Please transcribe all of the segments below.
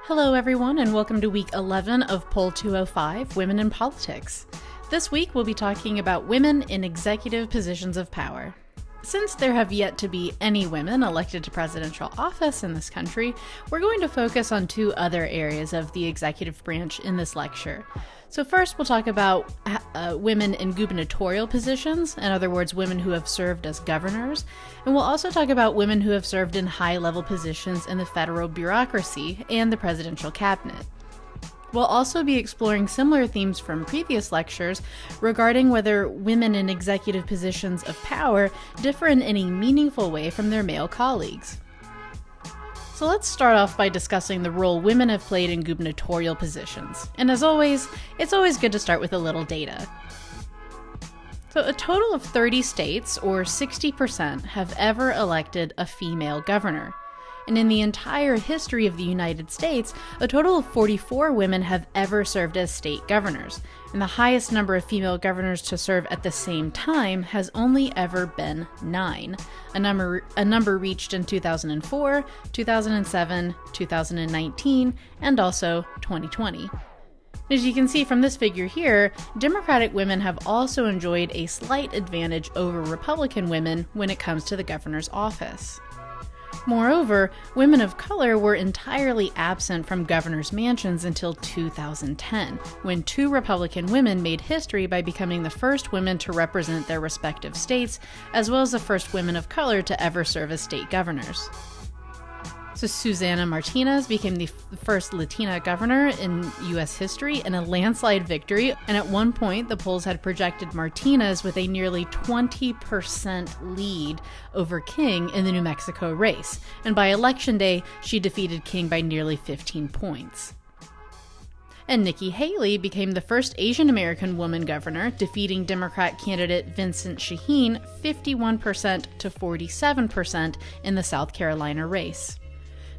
Hello everyone and welcome to week 11 of Poll 205, Women in Politics. This week we'll be talking about women in executive positions of power. Since there have yet to be any women elected to presidential office in this country, we're going to focus on two other areas of the executive branch in this lecture. So first we'll talk about women in gubernatorial positions, in other words, women who have served as governors, and we'll also talk about women who have served in high-level positions in the federal bureaucracy and the presidential cabinet. We'll also be exploring similar themes from previous lectures regarding whether women in executive positions of power differ in any meaningful way from their male colleagues. So let's start off by discussing the role women have played in gubernatorial positions. And as always, it's always good to start with a little data. So a total of 30 states, or 60%, have ever elected a female governor. And in the entire history of the United States, a total of 44 women have ever served as state governors, and the highest number of female governors to serve at the same time has only ever been 9, a number reached in 2004, 2007, 2019, and also 2020. As you can see from this figure here, Democratic women have also enjoyed a slight advantage over Republican women when it comes to the governor's office. Moreover, women of color were entirely absent from governors' mansions until 2010, when 2 Republican women made history by becoming the first women to represent their respective states, as well as the first women of color to ever serve as state governors. So Susana Martinez became the first Latina governor in U.S. history in a landslide victory, and at one point the polls had projected Martinez with a nearly 20% lead over King in the New Mexico race, and by election day she defeated King by nearly 15 points. And Nikki Haley became the first Asian American woman governor, defeating Democrat candidate Vincent Shaheen 51% to 47% in the South Carolina race.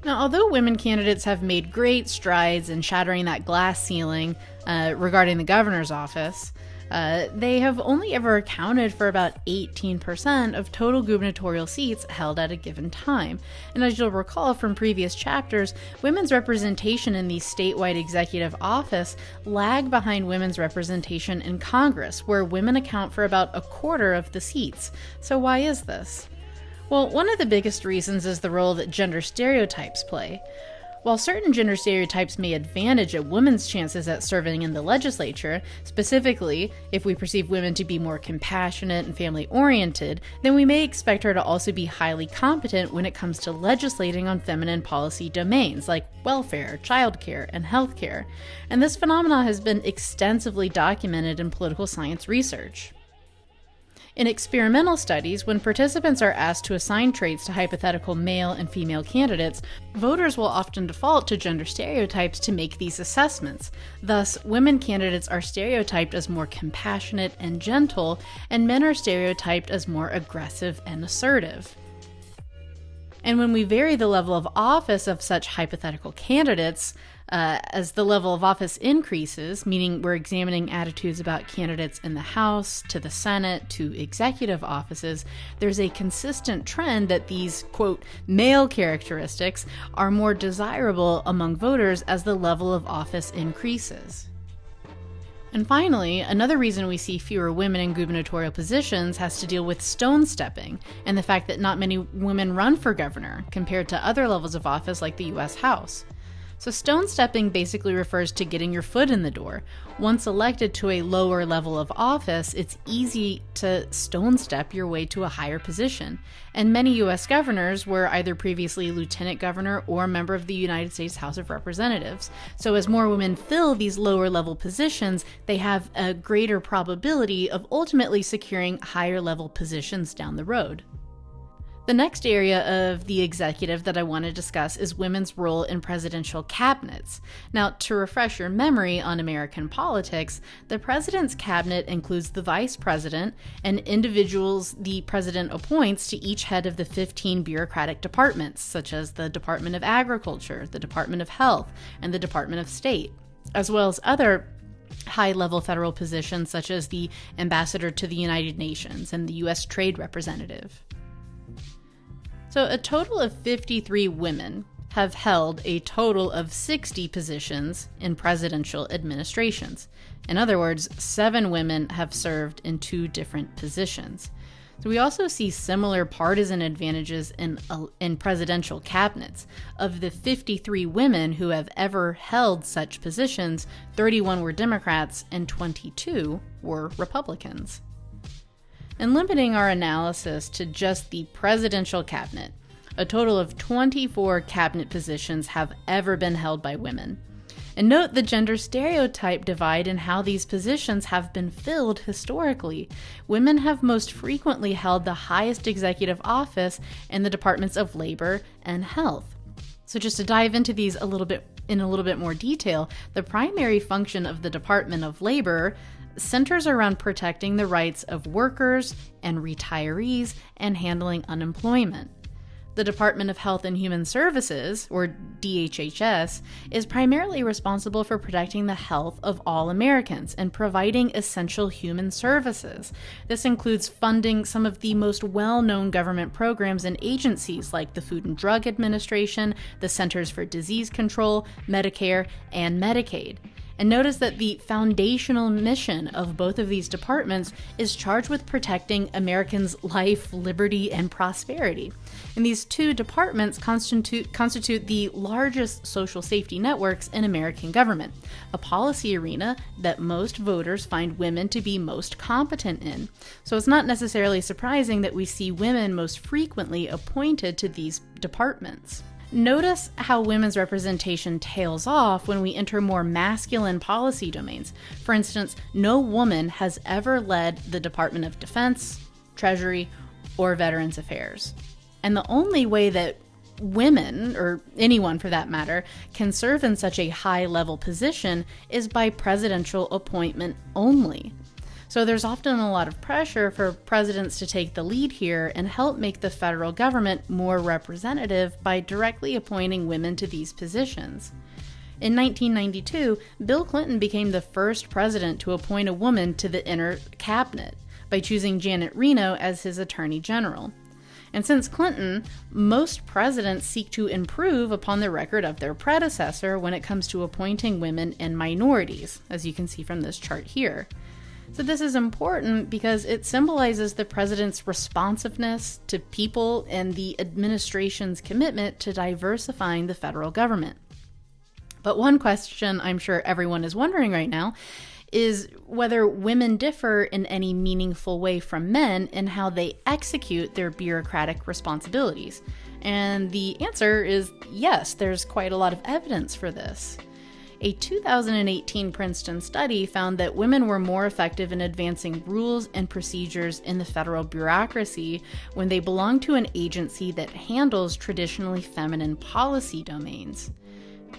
Now, although women candidates have made great strides in shattering that glass ceiling regarding the governor's office, they have only ever accounted for about 18% of total gubernatorial seats held at a given time. And as you'll recall from previous chapters, women's representation in the statewide executive office lag behind women's representation in Congress, where women account for about a quarter of the seats. So why is this? Well, one of the biggest reasons is the role that gender stereotypes play. While certain gender stereotypes may advantage a woman's chances at serving in the legislature, specifically, if we perceive women to be more compassionate and family-oriented, then we may expect her to also be highly competent when it comes to legislating on feminine policy domains like welfare, childcare, and healthcare. And this phenomenon has been extensively documented in political science research. In experimental studies, when participants are asked to assign traits to hypothetical male and female candidates, voters will often default to gender stereotypes to make these assessments. Thus, women candidates are stereotyped as more compassionate and gentle, and men are stereotyped as more aggressive and assertive. And when we vary the level of office of such hypothetical candidates, as the level of office increases, meaning we're examining attitudes about candidates in the House, to the Senate, to executive offices, there's a consistent trend that these, quote, male characteristics are more desirable among voters as the level of office increases. And finally, another reason we see fewer women in gubernatorial positions has to deal with stone stepping and the fact that not many women run for governor compared to other levels of office like the U.S. House. So stone stepping basically refers to getting your foot in the door. Once elected to a lower level of office, it's easy to stone step your way to a higher position. And many U.S. governors were either previously lieutenant governor or a member of the United States House of Representatives. So as more women fill these lower level positions, they have a greater probability of ultimately securing higher level positions down the road. The next area of the executive that I want to discuss is women's role in presidential cabinets. Now, to refresh your memory on American politics, the president's cabinet includes the vice president and individuals the president appoints to each head of the 15 bureaucratic departments, such as the Department of Agriculture, the Department of Health, and the Department of State, as well as other high-level federal positions such as the ambassador to the United Nations and the U.S. Trade Representative. So a total of 53 women, have held a total of 60 positions in presidential administrations. In other words, 7 women have served in 2 different positions. So we also see similar partisan advantages in presidential cabinets. Of the 53 women who have ever held such positions, 31 were Democrats and 22 were Republicans. And limiting our analysis to just the presidential cabinet, a total of 24 cabinet positions have ever been held by women. And note the gender stereotype divide in how these positions have been filled historically. Women have most frequently held the highest executive office in the departments of labor and health. So just to dive into these in a little bit more detail, the primary function of the Department of Labor centers around protecting the rights of workers and retirees and handling unemployment. The Department of Health and Human Services, or DHHS, is primarily responsible for protecting the health of all Americans and providing essential human services. This includes funding some of the most well-known government programs and agencies like the Food and Drug Administration, the Centers for Disease Control, Medicare, and Medicaid. And notice that the foundational mission of both of these departments is charged with protecting Americans' life, liberty, and prosperity. And these 2 departments constitute the largest social safety networks in American government, a policy arena that most voters find women to be most competent in. So it's not necessarily surprising that we see women most frequently appointed to these departments. Notice how women's representation tails off when we enter more masculine policy domains. For instance, no woman has ever led the Department of Defense, Treasury, or Veterans Affairs. And the only way that women, or anyone for that matter, can serve in such a high-level position is by presidential appointment only. So there's often a lot of pressure for presidents to take the lead here and help make the federal government more representative by directly appointing women to these positions. In 1992, Bill Clinton became the first president to appoint a woman to the inner cabinet by choosing Janet Reno as his attorney general. And since Clinton, most presidents seek to improve upon the record of their predecessor when it comes to appointing women and minorities, as you can see from this chart here. So this is important because it symbolizes the president's responsiveness to people and the administration's commitment to diversifying the federal government. But one question I'm sure everyone is wondering right now is whether women differ in any meaningful way from men in how they execute their bureaucratic responsibilities. And the answer is yes, there's quite a lot of evidence for this. A 2018 Princeton study found that women were more effective in advancing rules and procedures in the federal bureaucracy when they belong to an agency that handles traditionally feminine policy domains.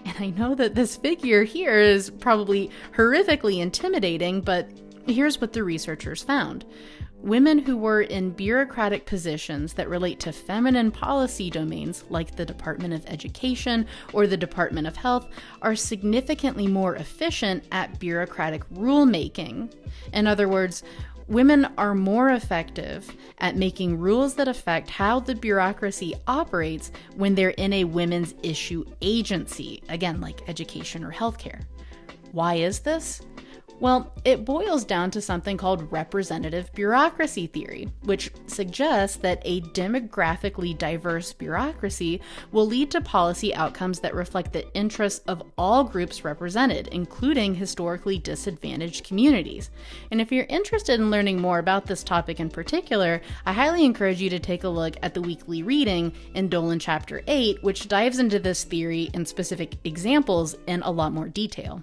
And I know that this figure here is probably horrifically intimidating, but here's what the researchers found. Women who were in bureaucratic positions that relate to feminine policy domains, like the Department of Education or the Department of Health, are significantly more efficient at bureaucratic rulemaking. In other words, women are more effective at making rules that affect how the bureaucracy operates when they're in a women's issue agency, again, like education or healthcare. Why is this? Well, it boils down to something called representative bureaucracy theory, which suggests that a demographically diverse bureaucracy will lead to policy outcomes that reflect the interests of all groups represented, including historically disadvantaged communities. And if you're interested in learning more about this topic in particular, I highly encourage you to take a look at the weekly reading in Dolan Chapter 8, which dives into this theory and specific examples in a lot more detail.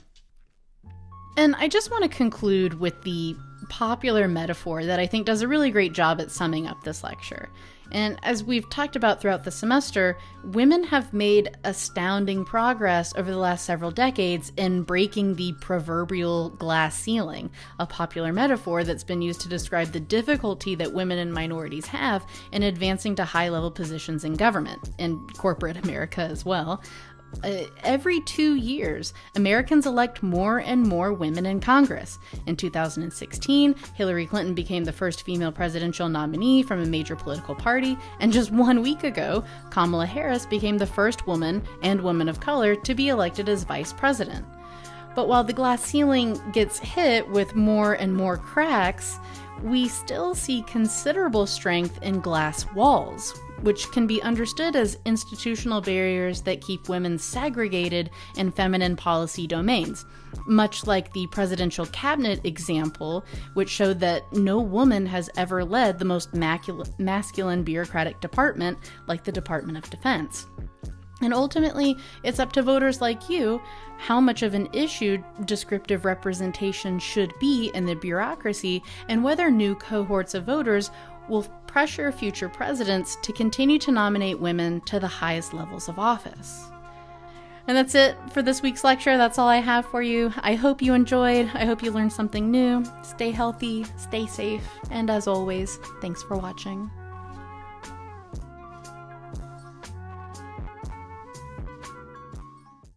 And I just want to conclude with the popular metaphor that I think does a really great job at summing up this lecture. And as we've talked about throughout the semester, women have made astounding progress over the last several decades in breaking the proverbial glass ceiling, a popular metaphor that's been used to describe the difficulty that women and minorities have in advancing to high-level positions in government, in corporate America as well. Every 2 years, Americans elect more and more women in Congress. In 2016, Hillary Clinton became the first female presidential nominee from a major political party, and just 1 week ago, Kamala Harris became the first woman and woman of color to be elected as vice president. But while the glass ceiling gets hit with more and more cracks, we still see considerable strength in glass walls, which can be understood as institutional barriers that keep women segregated in feminine policy domains, much like the presidential cabinet example, which showed that no woman has ever led the most masculine bureaucratic department like the Department of Defense. And ultimately, it's up to voters like you how much of an issue descriptive representation should be in the bureaucracy, and whether new cohorts of voters will pressure future presidents to continue to nominate women to the highest levels of office. And that's it for this week's lecture. That's all I have for you. I hope you enjoyed. I hope you learned something new. Stay healthy, stay safe, and as always, thanks for watching.